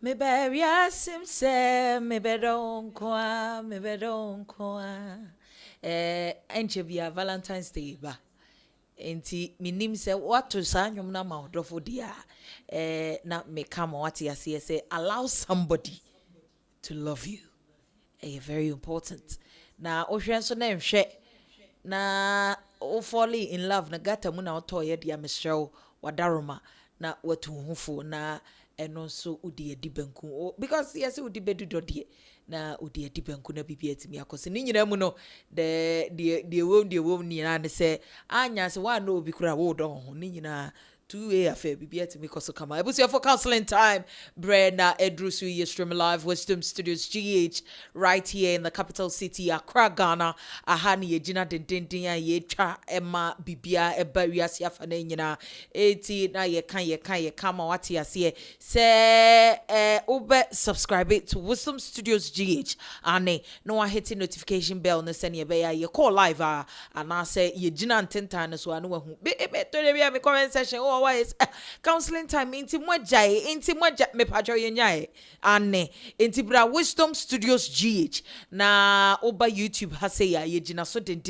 Me baby asim se me bedon kwa me bedon kwa enche bia Valentine's Day ba enti minim se watu sa nwom na ma odofo dia na me come what ya say allow somebody to love you very important na ohwe so na nhwe na o fall in love na gata mu na otoye dia mesrew wadaroma na watu hufo na eno so udi edi banku because yes udi bedu dodie na udi edi banku na bibia timi akose ni nyina mu no de wom ni na ne se anya se wa no obi kura wo do ho ni nyina 2 affair bibia timi koso kama ebusia for counseling time Brenda Edrusu ye stream live Wisdom Studios GH right here in the capital city Accra Ghana ahani ye gina den ye twa ema bibia eba wiase afa na nyina eti na ye kan kama wati ase se ube subscribe to Wisdom Studios GH ane no wa hit notification bell no send ye be ye call live and I say ye gina ntentan so anu hu be to dey me comment section why is counseling time inti moja me pacho yenyae ane inti bra Wisdom Studios GH na oba YouTube hase ya yegina so den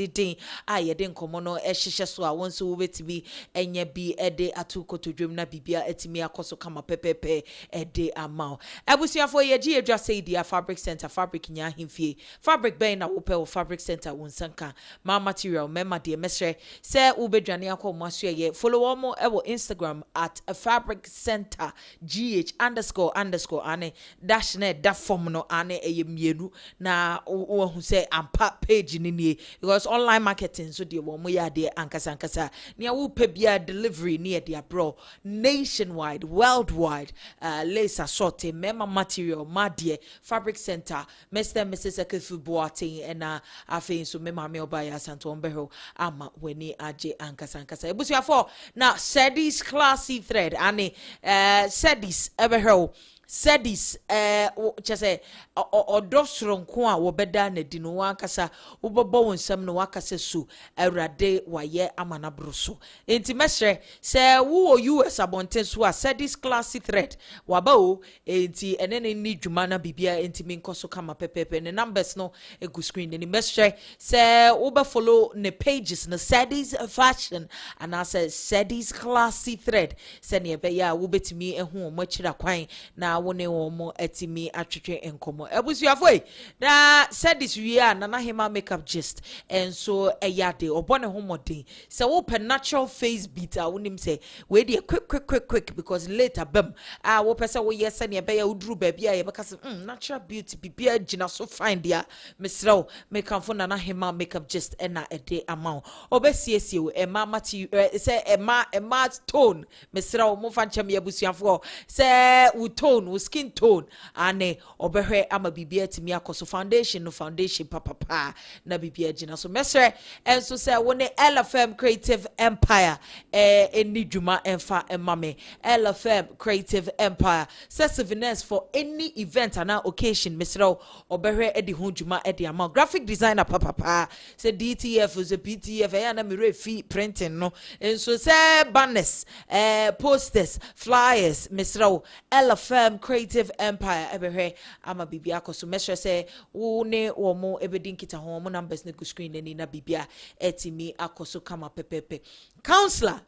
aye den komo no ehhehye so a won so wobetibi enye bi ede atukotodwem na bibia etimi akoso kama pepepe ede amao ebusuafo yeji edwa say dia fabric center fabric nya himfie fabric ben na wopel fabric center wonsanka ma material mema de mesre se ubedwane akomo aso ye follow omo ewo Instagram at a fabric center gh __ ane dash net da form no ane mienu na who say ampa page ni because online marketing so de wo mo ya de ankasa nia wo pe bia delivery near dia bro nationwide worldwide lace assorted mema material madie fabric center Mr. Mrs. Akefu Boating and afi so mema me obaya santo ombeho ama weni aje ankasa ebusuafo na Ctwdyd classy thread ane Ctwdyd ebeho Ctwdyd chese odosronko a wobeda na di no wankasa wobebo wonsam no wakase su awrade waye amana broso enti mesre se wo US abonten so a Ctwdyd classy thread wabao enti enene ni dwuma na bibia enti minkoso kama pepepe ne numbers no egu screen ni mesre se wobe follow ne pages na Ctwdyd fashion and I say Ctwdyd classy thread se ne be ya wobetimi ehu mo akira kwan na wone wo mo etimi atwetwe enkomo ebusuafo na Ctwdyd wi na hema makeup gist and so eyade obone homodin se wo pe natural face beat a wonim se we dey quick because later bam wo pese wo yes ne be ya uduru ba bia ye beka se natural beauty bibia gina so fine dia mesrew make am for na hema makeup gist na ede amount obesiesie wo ema mati se ema tone mesrew mo fa nchem ya busuafo se wo tone wo skin tone ane obehwe ama bibia timi akoso foundation no foundation papa na bibia gina so mesre enso se woni LFM Creative Empire eni dwuma emfa emame LFM Creative Empire souvenirs for any event and occasion mesre obehwe edi ho dwuma edi ama graphic designer papa se DTF is a PTF ya na mere fee printing no enso se banners posters flyers mesre LFM Creative Empire ebehwe ama bibia akoso mesre se wo ne wo mo ebedin kita ho mo numbers ne go screen ni na bibia etimi akoso kama pepepe counselor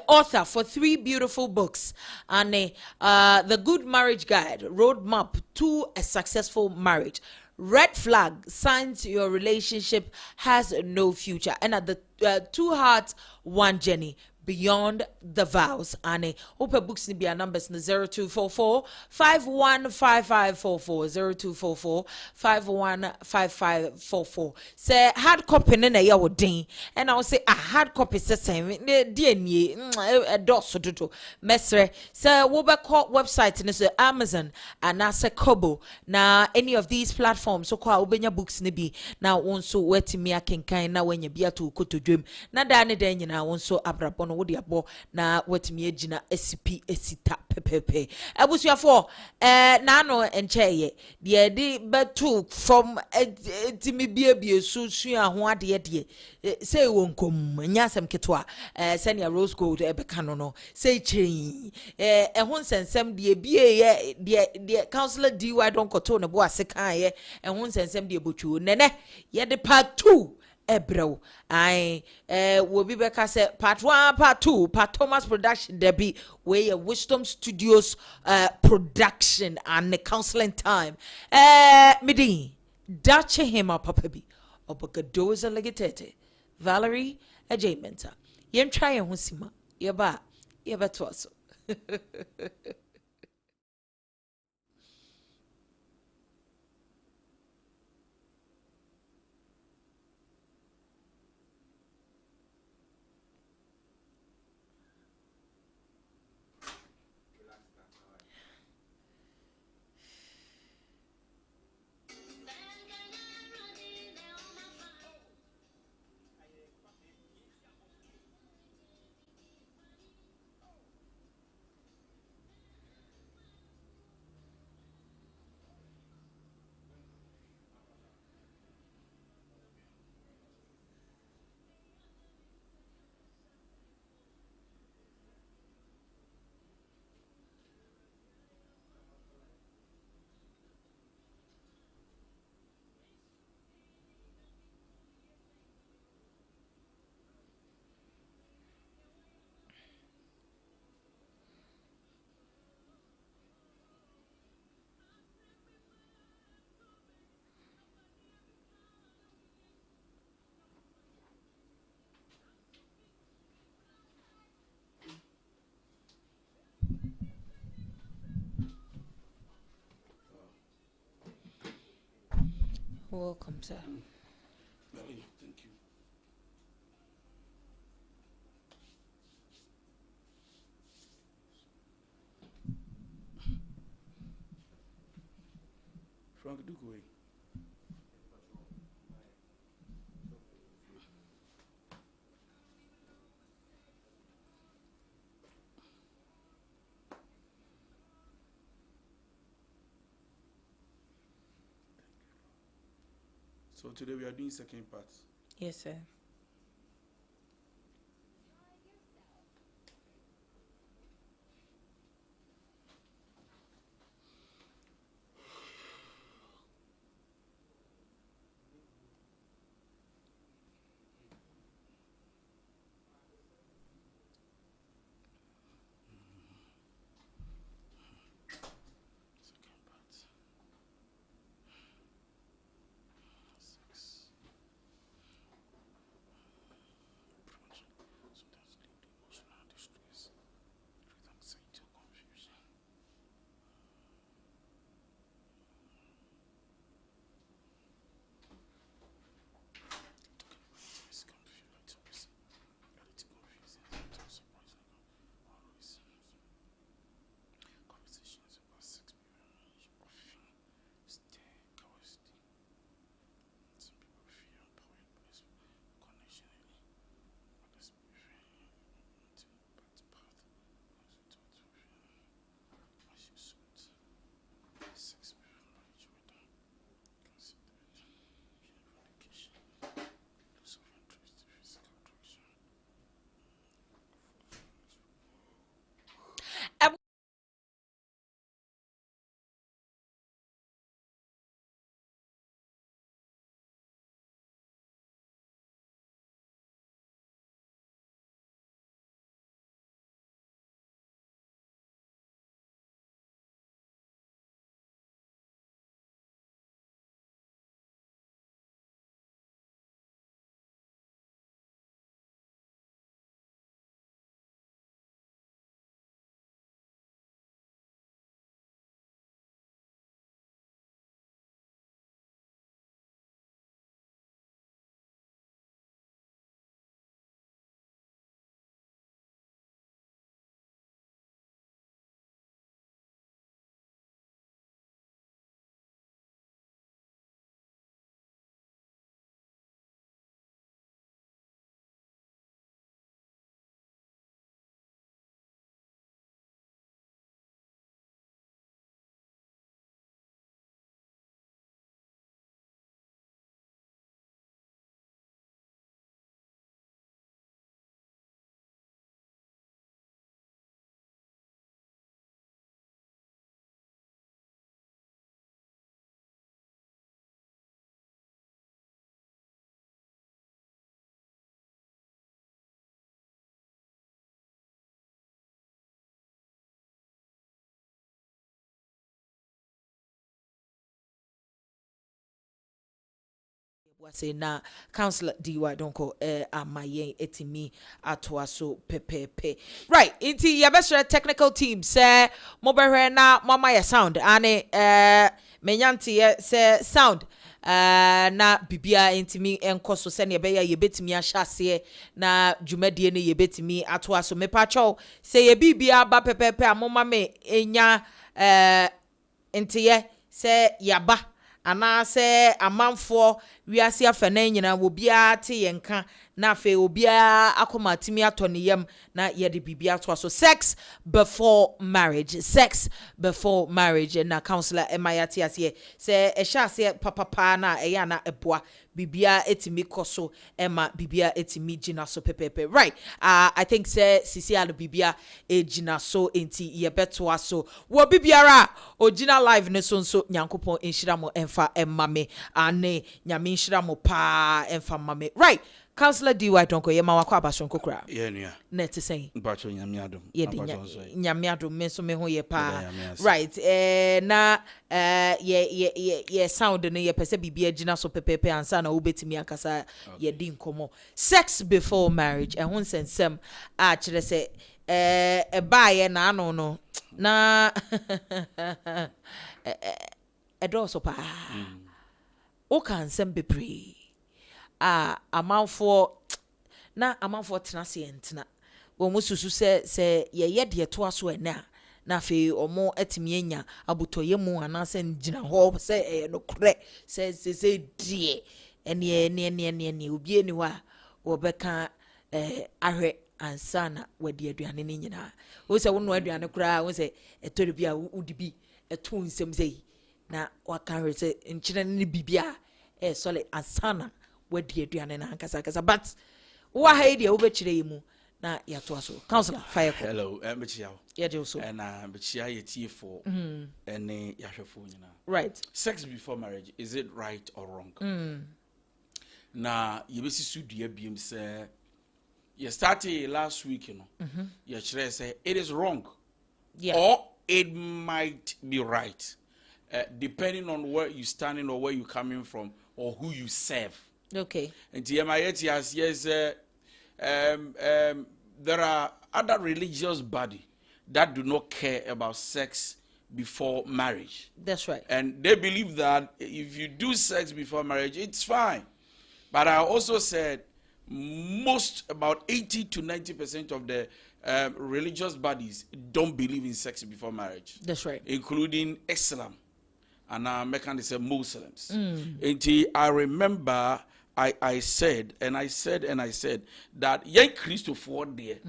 author for 3 beautiful books and the Good Marriage Guide Roadmap to a Successful Marriage, Red Flag Signs Your Relationship Has No Future, and at the 2 Hearts One Journey Beyond the Vows ane open books ni bia numbers na 0244 515544 0244 515544 say hard copy na ya wodin and I will say a hard copy say die nie doso dodo mesre say wo be call website ni so Amazon and na say Kobo na any of these platforms so kwa obenya books ni bi na won so wetimi akenkan na wanya bia to kotodwem na da ne da nyina won so abrabon no wo de abo na watimi agina asipi asita pepepe abusuafo na no encheye de betu from timi bie sua ho ade de say wonkom nyasem ketwa senior rose gold ebeka no say chin ho nsensem de bie de counselor dy don koto ne bo asekan ye ho nsensem de botwo nene ye de part 2 ebrew I will be back as part 1 part 2 part Thomas production there be where Wisdom Studios production and the counseling time midi dache him up papa bi obogadoza legetete Valerie Ajamenta yen try ho sima ye ba ye beto so welcome sir. Thank you. Frank, do go away. So today we are doing second part. Yes sir. Second part. 6. say na Counselor Ctwdyd donko amaye etimi atoa so pepepe. Right, inti yabesre technical team say mobere na mama ya sound ane menyanti say sound na bibia intimi enkoso se ne be ya yebetimi ahyase na dwumadie ne yebetimi atoa so mepacho say ye bibia ba pepepe amoma me enya intiye se yaba ana se amanfo wiase afana nyina obia te yenka na fe obia akoma timi atoniyam na yede bibia to so sex before marriage na counselor emayati ase se ehya papa na eya na eboa bibia etimi koso ema bibia etimi gina so pepepe. Right, I think say sisi alo bibia gina so enti yebeto aso wo bibiara ogina live ne so nyankopon enhira mo emfa emmame ane nyame enhira mo pa emfa mame. Right, Counselor Ctwdyd donko ye ma wakwa abason kokura Yeah. net say Bacho nyamiadum. Nyamiadum me so me ho ye pa. Right, na ye sound ne ye pese bibia gina so pepepe ansa na obetimi akasa ye di nkomo. Sex before marriage e hon sensem a kire se baaye na ano no na do so pa o kan sem bebre amanfo tena se entena wo mususu se ye de to aso ena na fe omo etimi enya abotoye mu anase ngina ho se no kre se die ene obi eni wa wo beka ahwe ansana wadi aduane ne nyina wo se wono aduane kura wo se etori bia udibi eto nsem sei na waka hwe se nkyene ne bibia sole ansana wadi aduane na hankasa but wa ha dia wo bekire yimu na yato aso. Counselor fire call. Hello, mbechiao. Yeah, so. And mbechia ye tiefo ene yahwefo nyina. Right. Sex before marriage, is it right or wrong? Na yebesi sudua biem say you started last week, you know. You say it is wrong. Yeah. Or it might be right. Depending on where you standing or where you coming from or who you serve. Okay. And yes, there are other religious bodies that do not care about sex before marriage. That's right. And they believe that if you do sex before marriage, it's fine. But I also said about 80 to 90% of the religious bodies don't believe in sex before marriage. That's right. Including Islam and Muslims. And I remember I said that young Christopher there,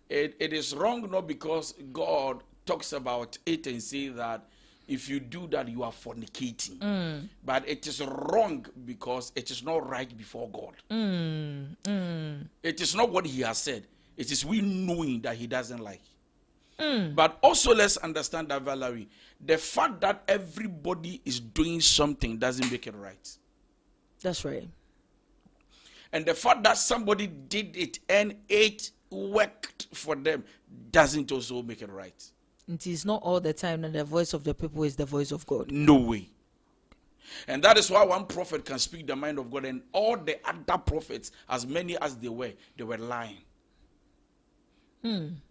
it is wrong not because God talks about it and say that if you do that you are fornicating, but it is wrong because it is not right before God. It is not what he has said. It is we knowing that he doesn't like. But also let's understand that, Valerie, the fact that everybody is doing something doesn't make it right. That's right. And the fact that somebody did it and it worked for them doesn't also make it right. It is not all the time that the voice of the people is the voice of God. No way. And that is why one prophet can speak the mind of God, and all the other prophets, as many as they were lying. And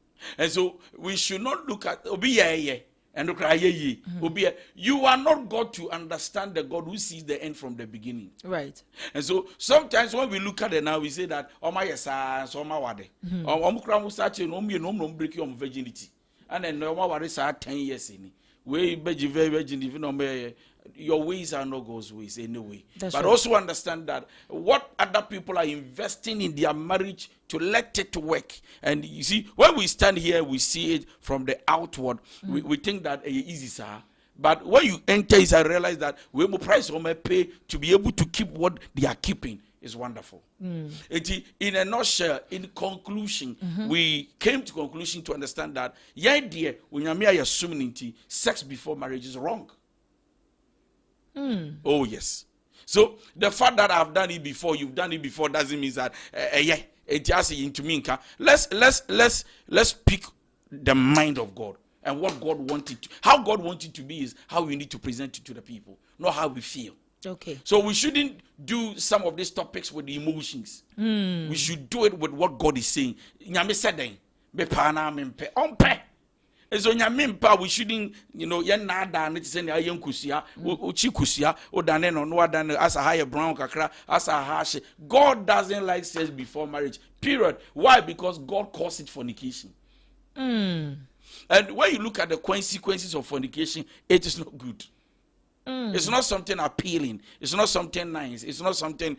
so we should not look at and look at you are not God to understand the God who sees the end from the beginning. Right. And so sometimes when we look at it now, we say that oh my yes, so my wade. Break your virginity. And then no more 10 years in. We virgin even your ways are not God's ways anyway. But right. Also understand that what other people are investing in their marriage to let it work. And you see, when we stand here, we see it from the outward. We think that it's easy, sir. But when you enter, I realize that we will price or pay to be able to keep what they are keeping is wonderful. In a nutshell, in conclusion, we came to conclusion to understand that the idea when you're assuming sex before marriage is wrong. Oh yes. So the fact that I've done it before, you've done it before, doesn't mean that it just into me. Let's pick the mind of God and what God wanted to, how God wanted to be is how we need to present it to the people, not how we feel. Okay. So we shouldn't do some of these topics with emotions. We should do it with what God is saying. Nyame said, "Be pana mempe ompe." And so nyame we shouldn't, yen nada ne say na yen kusia, uchi kusia, o dane no no dane as a higher brown kakra, as a hash. God doesn't like sex before marriage. Period. Why? Because God calls it fornication. And when you look at the consequences of fornication, it is not good. It's not something appealing. It's not something nice. It's not something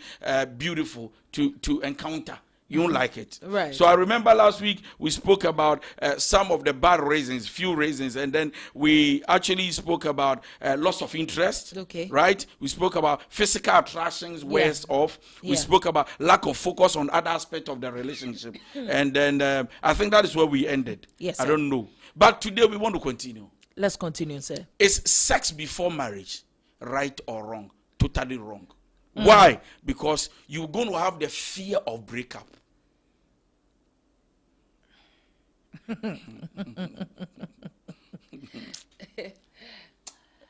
beautiful to encounter. You don't like it. Right. So I remember last week we spoke about some of the bad reasons, few reasons, and then we actually spoke about loss of interest. Okay. Right? We spoke about physical attractions, wears off. We spoke about lack of focus on other aspects of the relationship. And then I think that is where we ended. Yes, I sir. don't know. But today we want to continue. Let's continue, sir. Is sex before marriage right or wrong? Totally wrong. Why? Because you're going to have the fear of breakup.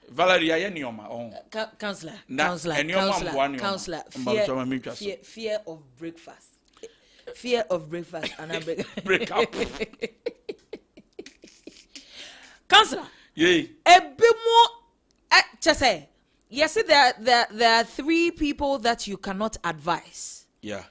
Valerie, I am my Counselor. Fear of breakfast. Fear of breakfast and I break up. Counselor. Yay. A bit more. Just say. Yes, there are three people that you cannot advise. Yeah.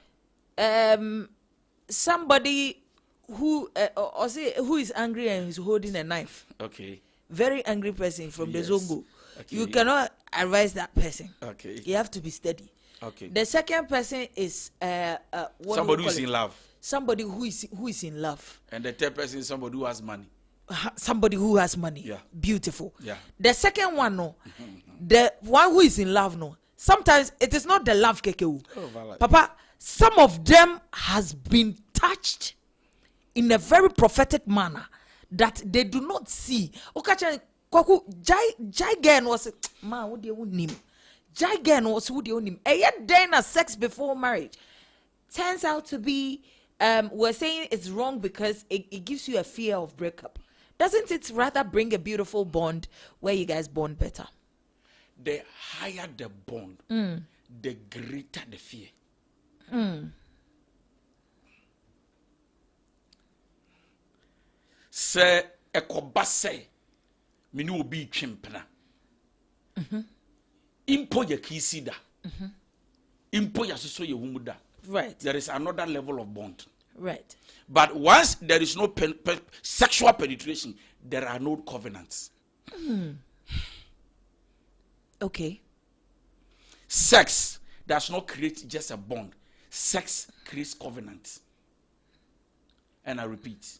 Somebody who is angry and is holding a knife. Okay. Very angry person from the Zongo. Okay. You cannot advise that person. Okay. You have to be steady. Okay. The second person is somebody who is in love. Somebody who is in love. And the third person is somebody who has money. Somebody who has money. Yeah. Beautiful. Yeah. The second one, no. The one who is in love, no. Sometimes it is not the love, kekeu. Papa, some of them has been touched in a very prophetic manner that they do not see. Okacha kwaku jai gen was man wo de wonim. Jai gen was wo de wonim. E yet then a sex before marriage turns out to be we're saying it's wrong because it gives you a fear of breakup. Doesn't it rather bring a beautiful bond where you guys bond better? The higher the bond, the greater the fear. Say ekobase mini obi twempena. Impo ya kisida. Impo ya soso ye humuda. Right. There is another level of bond. Right. But once there is no sexual penetration, there are no covenants. Okay. Sex does not create just a bond. Sex creates covenants. And I repeat,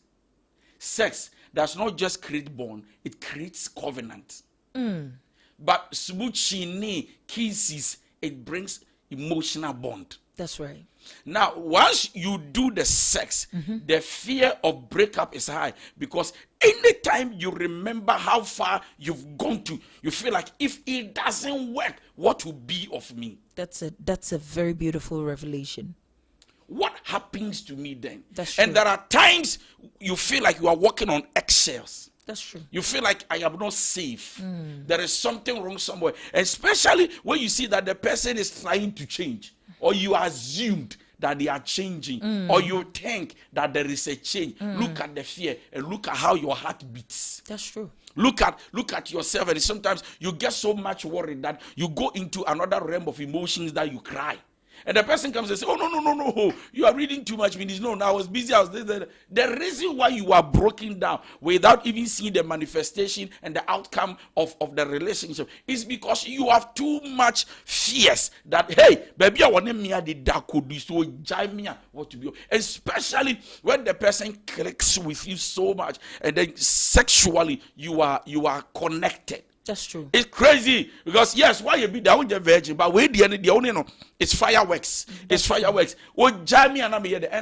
sex does not just create bond, it creates covenant. But smooching, kisses, it brings emotional bond. That's right. Now, once you do the sex, the fear of breakup is high because anytime you remember how far you've gone to, you feel like if it doesn't work, what will be of me? That's a very beautiful revelation. What happens to me then? That's true. And there are times you feel like you are walking on eggshells. That's true. You feel like I am not safe. There is something wrong somewhere. Especially when you see that the person is trying to change. Or you assumed that they are changing. Or you think that there is a change. Look at the fear and look at how your heart beats. That's true. Look at yourself, and sometimes you get so much worried that you go into another realm of emotions that you cry. And the person comes and says, oh, no, you are reading too much. No, I was busy. The reason why you are broken down without even seeing the manifestation and the outcome of the relationship is because you have too much fears that, hey, baby, I want to could be so what to be. Especially when the person clicks with you so much and then sexually you are connected. That's true. It's crazy because yes, why you be the only virgin, but we the only no. It's fireworks. It's fireworks. Oh, Jamie and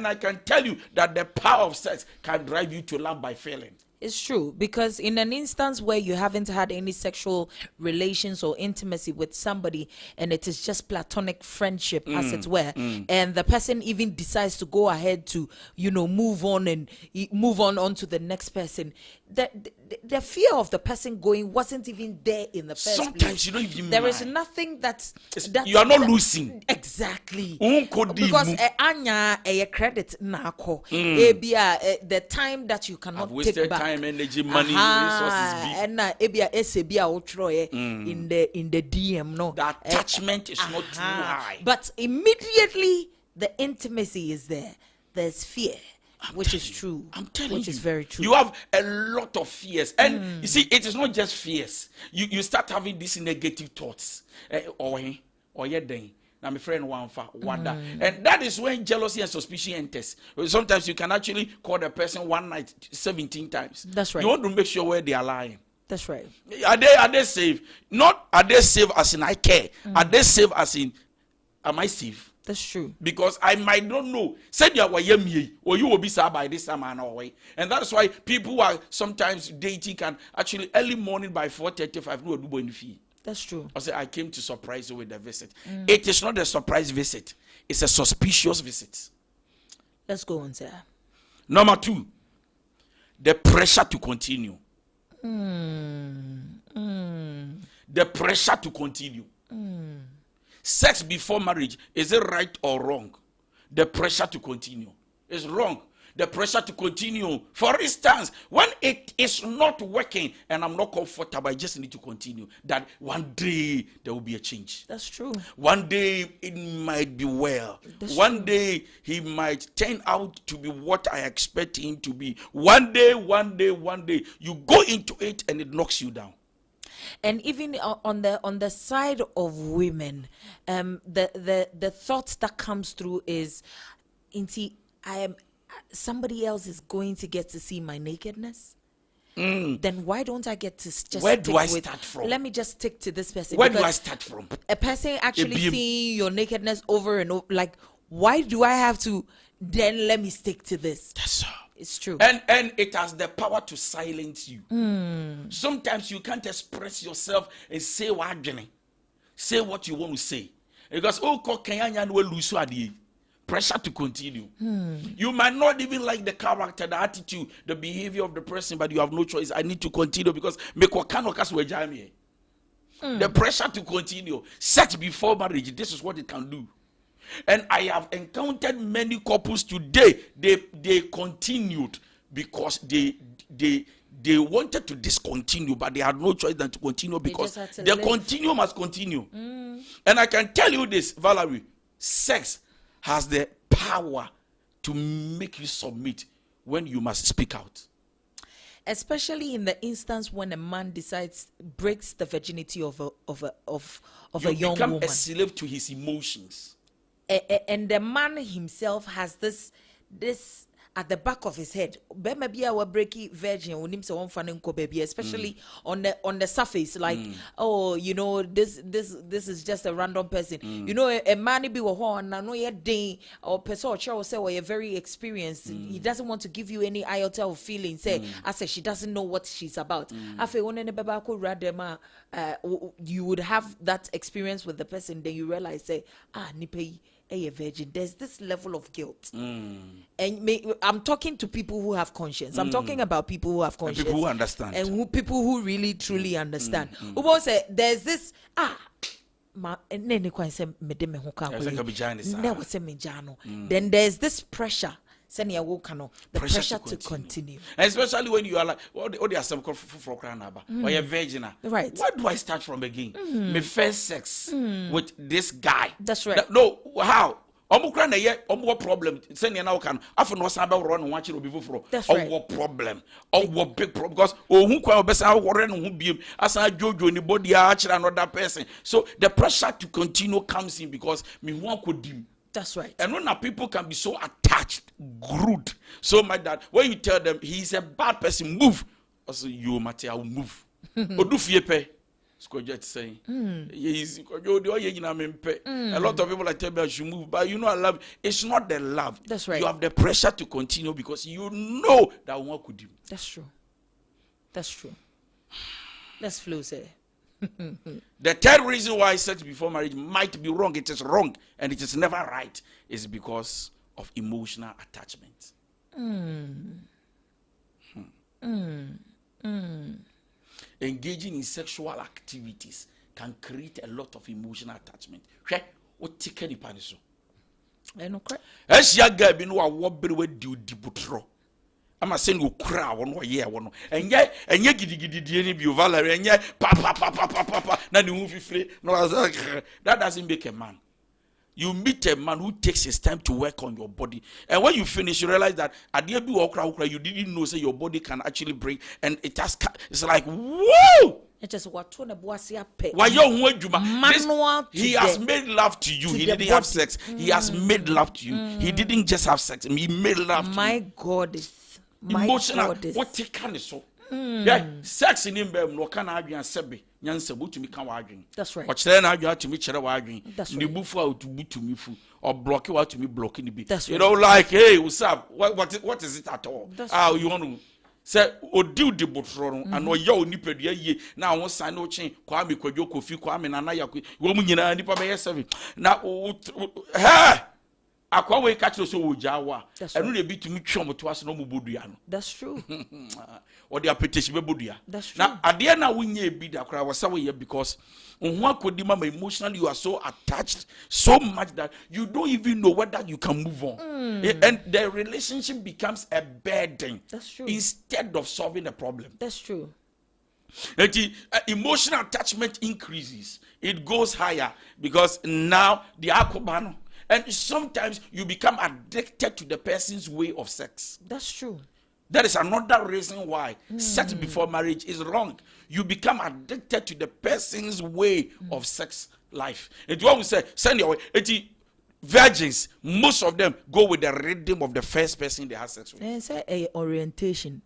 I can tell you that the power of sex can drive you to love by failing. It's true, because in an instance where you haven't had any sexual relations or intimacy with somebody, and it is just platonic friendship, as it were, and the person even decides to go ahead to, move on and move on to the next person, the fear of the person going wasn't even there in the first Sometimes place. you don't even There is mind. nothing that You are not losing. Exactly. Unko di Because mu. anya a credit nako. Ebia the time that you cannot I've wasted take back. time, energy, money, resources. And ebia esebia otroye in the DM no. The attachment is not too high. But immediately the intimacy is there. There's fear. Which is true. I'm telling you. Which is very true. You have a lot of fears. And you see, it is not just fears. You start having these negative thoughts. Or then. Now, my friend, and that is when jealousy and suspicion enters. Sometimes you can actually call the person one night 17 times. That's right. You want to make sure where they are lying. That's right. Are they safe? Not are they safe as in I care. Are they safe as in am I safe? That's true. Because I might not know. Said you were yummy, or you will be sad by this time and away. And that's why people who are sometimes dating can actually early morning by 4:35 no do any fee. That's true. I say I came to surprise you with the visit. It is not a surprise visit. It's a suspicious visit. Let's go on, sir. Number 2, the pressure to continue. The pressure to continue. Sex before marriage, is it right or wrong? The pressure to continue is wrong. The pressure to continue. For instance, when it is not working and I'm not comfortable, I just need to continue. That one day there will be a change. That's true. One day it might be well. One day he might turn out to be what I expect him to be. One day, you go into it and it knocks you down. And even on the side of women, the thoughts that comes through is, somebody else is going to get to see my nakedness. Then why don't I get to just where do I start from? Let me just stick to this person. Where do I start from? A person actually seeing your nakedness over and over, like, why do I have to then let me stick to this? That's all. It's true. And it has the power to silence you. Sometimes you can't express yourself and say what you want to say. Because pressure to continue. You might not even like the character, the attitude, the behavior of the person, but you have no choice. I need to continue because the pressure to continue. Sex before marriage, this is what it can do. And I have encountered many couples today. They continued because they wanted to discontinue, but they had no choice than to continue because the continue must continue. And I can tell you this, Valerie, sex has the power to make you submit when you must speak out. Especially in the instance when a man breaks the virginity of a young woman. You become a slave to his emotions. And the man himself has this at the back of his head. Maybe I will break it virgin, especially on the surface, like, this is just a random person. A man be a day or person or say you're very experienced. He doesn't want to give you any iota of feeling. Say, I say she doesn't know what she's about. You would have that experience with the person, then you realize, say, nipe a virgin. There's this level of guilt. And I'm talking to people who have conscience. I'm talking about people who have conscience. And people who understand. And people who really, truly understand. Who won't say, there's this, then there's this pressure. The pressure to continue. And especially when you are like, there are some for or you're virgin. Right. Where do I start from again? My first sex with this guy. That's right. No, how? Problem. Send you now can. After no sabe run watch it before. That's right. Problem. Big problem because who kwa best who be as Jojo anybody another person. So the pressure to continue comes in because me one could do. That's right. And when people can be so attached, glued, so much that when you tell them he's a bad person, move. Also, you matter, I will move. Odu fiepe. Skojet saying, a lot of people are telling me I should move, but I love. It's not the love. That's right. You have the pressure to continue because you know that one could do. That's true. That's true. Let's flow, sir. The third reason why sex before marriage might be wrong, it is wrong, and it is never right, is because of emotional attachment. Engaging in sexual activities can create a lot of emotional attachment. What ticket the paniso? I know correct. As ya gabi no a wobere we di butro. Ama say no kra wono ye wono. Enye gidigidi ni bi Valerie enye pa na ni hu fifire. No, that doesn't make a man. You meet a man who takes his time to work on your body, and when you finish, you realize that at the end of you didn't know say your body can actually break, and it's like whoa. It just what to he has made love to you. He didn't have sex. He has made love to you. He didn't just have sex. He made love to you. My God is emotional. What take kind of so? Yeah, sex in him no can argue and sebe. Nyanse to me can argue. That's right. Watch then argue to me chere arguing. That's right. Ni bufu out to me fu or block you out to me blocking the bit. That's right. You know, like, hey, what's up? What is it at all? How you want to say odi de botro no ano ya onipadua ye na won san no chen kwa me kwadwo kofi kwa me nana ya wo mu nyina nipa be 7 na akwa we catch so wojawa enu na bi tumi twom to aso no mu bodua no. That's true. Or the appetition be bodua. That's true. Now ade na wonye bi da kra wasa we because unhu akodi mama emotionally you are so attached so much that you don't even know whether you can move on. And the relationship becomes a burden. That's true. Instead of solving the problem. That's true. Emotional attachment increases. It goes higher because now the akobano. And sometimes you become addicted to the person's way of sex. That's true. That is another reason why sex before marriage is wrong. You become addicted to the person's way of sex life. And what we say, send your way. Virgins, most of them go with the rhythm of the first person they have sex with. And say orientation.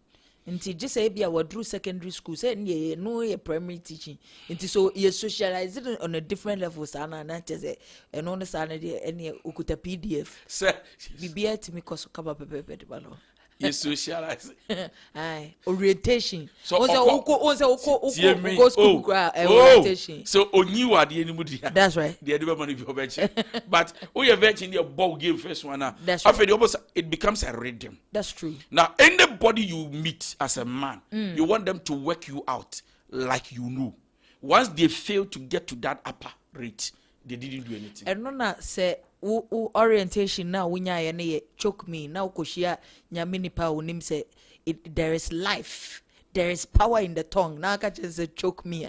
Until just say be our through secondary school, say no primary teaching. Until so you socialize it on a different level, sana not just and on the sana any ukuta PDF. Sir, be to me cause kaba pepe balo. You socialize. Aye, orientation. So orientation. So only are the anymore. That's right. The other money for virgin. But we are virgin your ball game first one now. That's right. Almost it becomes a rhythm. That's true. Now anybody you meet as a man, you want them to work you out like you know. Once they fail to get to that upper rate, they didn't do anything. And no na say orientation now winya ye ne choke me now koshia nyamini pa unim say there is life, there is power in the tongue. Now ka just say choke me.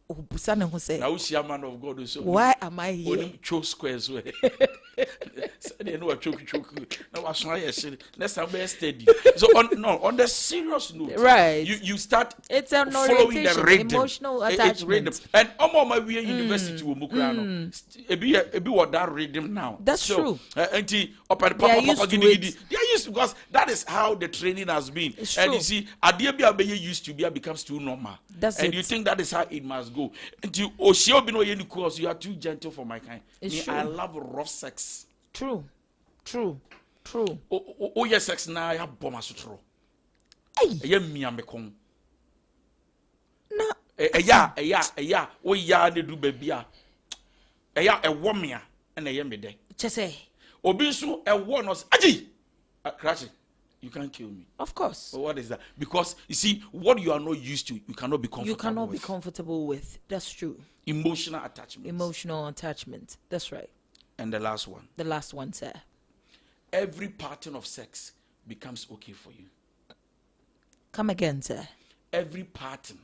Busane who say now she a man of God so why am I here? Choke squares way. They know choke. Now was why let's have a steady. So on the serious note, right? You start it's an following the rhythm, emotional attachment. And my we university wo mukrano. Ebi what that rhythm now. That's true. Auntie papa gidi. They are used because that is how the training has been. It's and true. You see, adia bi abeye used to be becomes too normal. That's and it. You think that is how it must go. Until Oshio Bino Yeni course, you are too gentle for my kind. I love rough sex. True. Oh yes, sex na ya bomb asutro. Hey, me amekong. Na. Yeah. Oh ya ne do baby a. Yeah, a woman and a me de. Chese. Obisu a one was aji. Crash. You can't kill me. Of course. But what is that? Because you see, what you are not used to, you cannot be comfortable with. You cannot be comfortable with. That's true. Emotional attachment. Emotional attachment. That's right. And the last one. The last one, sir. Every pattern of sex becomes okay for you. Come again, sir. Every pattern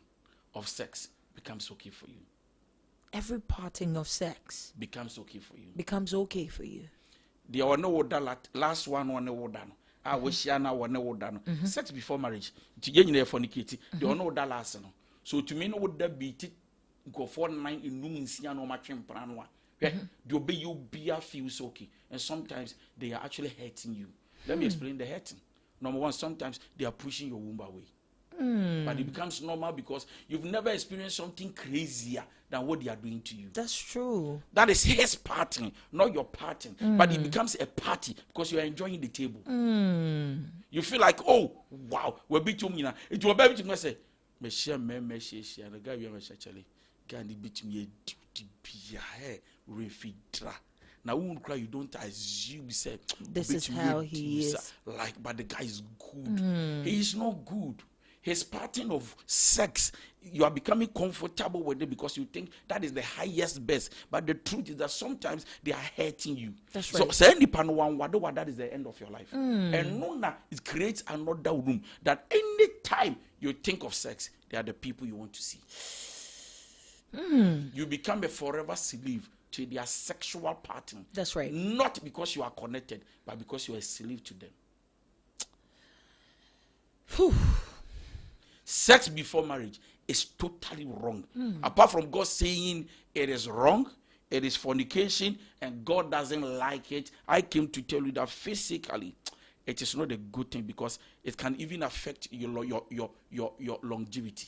of sex becomes okay for you. Every pattern of sex becomes okay for you. Becomes okay for you. There were no last one no done. I wish ya na one no done. Sex before marriage. To get in there fornicate. There were no that last no. So to me no would that be it go for 9 in noon in no matching planwa. The obey you be feels okay. And sometimes they are actually hurting you. Let me explain the hurting. Number one, sometimes they are pushing your womb away. But it becomes normal because you've never experienced something crazier than what they are doing to you. That's true. That is his party, not your party. But it becomes a party because you are enjoying the table. You feel like, oh, wow, we're between me now. It will be between me. Say, me share, the guy we are actually. Can beat me a duty be a refidra. Now, you don't assume say this is how he is. Like, but the guy is good. He is not good. His pattern of sex, you are becoming comfortable with it because you think that is the highest best. But the truth is that sometimes they are hurting you. That's right. So, that is the end of your life. And no, it creates another room that any time you think of sex, they are the people you want to see. You become a forever slave to their sexual pattern. That's right. Not because you are connected, but because you are a slave to them. Whew. Sex before marriage is totally wrong. Apart from God saying it is wrong, it is fornication, and God doesn't like it, I came to tell you that physically, it is not a good thing because it can even affect your longevity.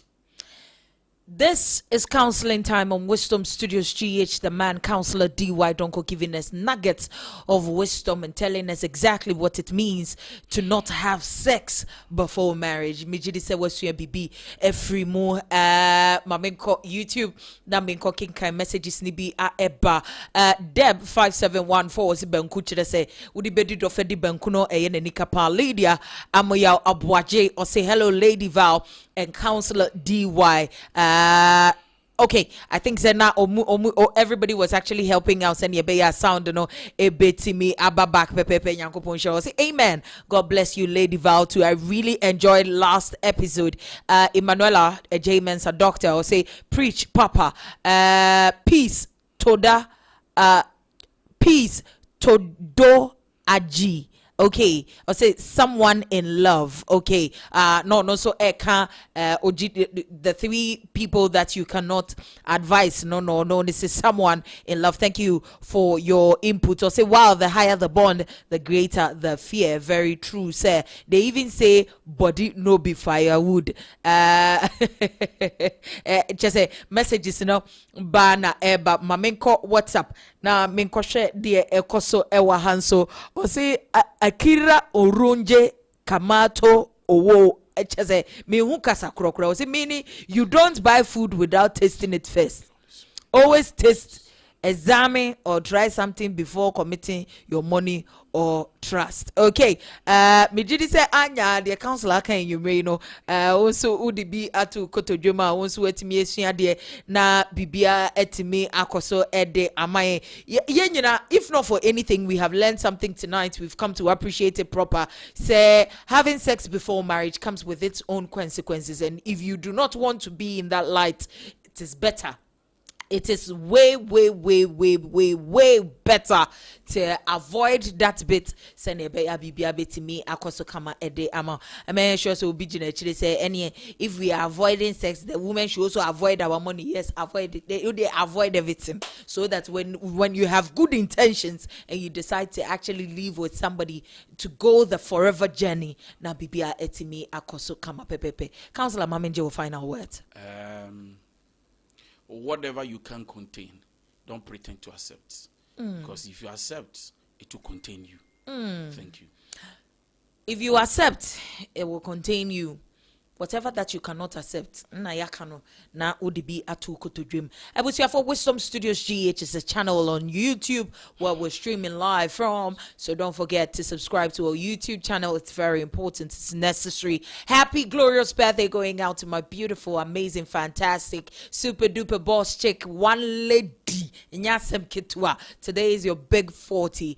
This is Counseling Time on Wisdom Studios GH, the man counselor DY Donko, giving us nuggets of wisdom and telling us exactly what it means to not have sex before marriage. Mijidi se wasu bibi every mo mamenko YouTube na menko kinkai messages ni bi a eba Deb 5714 si banku chire se udi bedi do fedi banku no eye na nikapa Lydia amoya abwaje or say hello Lady Val and Counselor DY. Okay, I think Zena everybody was actually helping out. Send your sound no a bit to me ababak pepe nyankopon show. Say amen. God bless you, Lady Val too. I really enjoyed last episode. Emanuela J Mensa doctor or say preach Papa. Peace toda peace todo aji. Okay, I say someone in love. Okay, no, so the three people that you cannot advise. No, this is someone in love. Thank you for your input. Or say, wow, the higher the bond, the greater the fear. Very true, sir. They even say, body no be firewood. Just say messages, bana eba mamenko WhatsApp. Na menko share the ekoso ewa hanso. Or say Akira Orunje Kamato Owo Echeze Mihukasa Krokro. See, meaning you don't buy food without tasting it first. Always taste, examine, or try something before committing your money or trust. Okay. Me did say Anya, the counselor can you know also udi be atu koto joma also etimi esua de na bibia etimi akoso ede amaye yenyina. If not for anything, we have learned something tonight. We've come to appreciate it proper. Say having sex before marriage comes with its own consequences, and if you do not want to be in that light, it is better. It is way better to avoid that bit. Send a baby to me. Akoso kama ede ama. I mean, sure so be actually say any. If we are avoiding sex, the women should also avoid our money. Yes, avoid it. They avoid everything, so that when you have good intentions and you decide to actually live with somebody to go the forever journey, na bibia etimi akoso kama pepepe. Counselor Mamenje will final words. Whatever you can contain, don't pretend to accept. Because if you accept, it will contain you. Thank you. If you accept, it will contain you. Whatever that you cannot accept, na yakano na udibi atu to dream. I was here for Wisdom Studios GH is a channel on YouTube where we're streaming live from. So don't forget to subscribe to our YouTube channel. It's very important. It's necessary. Happy glorious birthday going out to my beautiful, amazing, fantastic, super duper boss chick, one lady. Nyasem Kitwa. Today is your big 40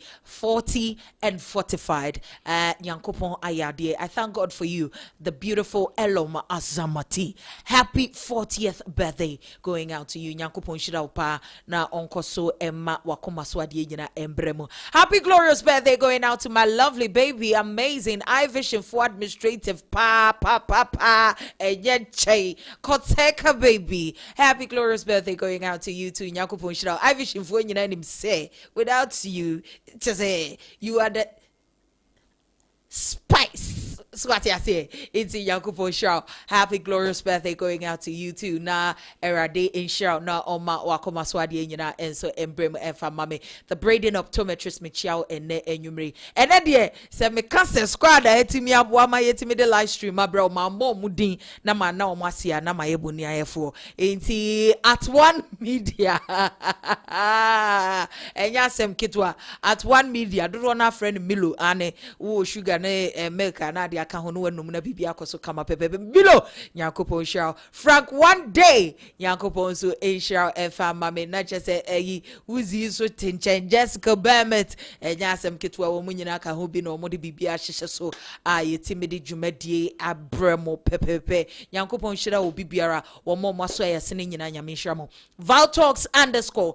and fortified. Yankopon Ayadie. I thank God for you, the beautiful Eloma Azamati. Happy 40th birthday going out to you. Yankopon Shiraupa na onkoso Emma Wakoma Swadie Yina Embremo. Happy glorious birthday going out to my lovely baby, amazing iVision for administrative pa Eyeche Koteka baby. Happy glorious birthday going out to you too. Yankopon Shirau. iVision for you say without you, just say you are the spice Swati I say it's Yankupo show. Happy glorious birthday going out to you too. Na era day in show na oma wakoma swadi enyina enso embrem efa mame. The braiding optometrist Michiao ene enyumri. Ene die se me cancer squad etimi aboa ma yetimi de live stream ma bro ma mo mudin na ma na omo asia na ma yeboni ayefo. Enti at one media. Enya sem kitwa at one media do na friend Milo ane wo sugar ne milk na dia ka hono wanum na bibia koso kama pepe Milo Nyankopon show Frank one day Nyankopon so show efa mame na chese eyi uzi so tinchen Jessica Bermet enya asem kitwa wo munyina ka ho bi na omo de bibia hyehye so yetimidi dwumadie abremo pepepe Nyankopon shira wo bibiara wo mo so yesene nyina nyame hwamo Valtalks _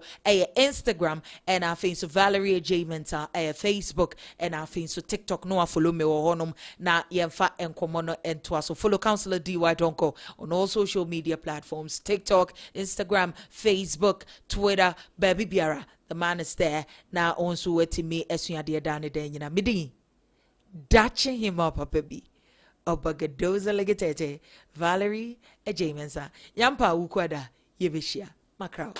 Instagram and our face Valerie J Mentor Facebook and our face TikTok no follow me or honum na yemfa enkomo no ento so follow Counselor DY Donko on all social media platforms TikTok, Instagram, Facebook, Twitter, baby biara the man is there now also weti me esuade dane den nyina midi datching him up baby obagadoza legetete Valerie J Mentor yampa ukwada yebeshia makrao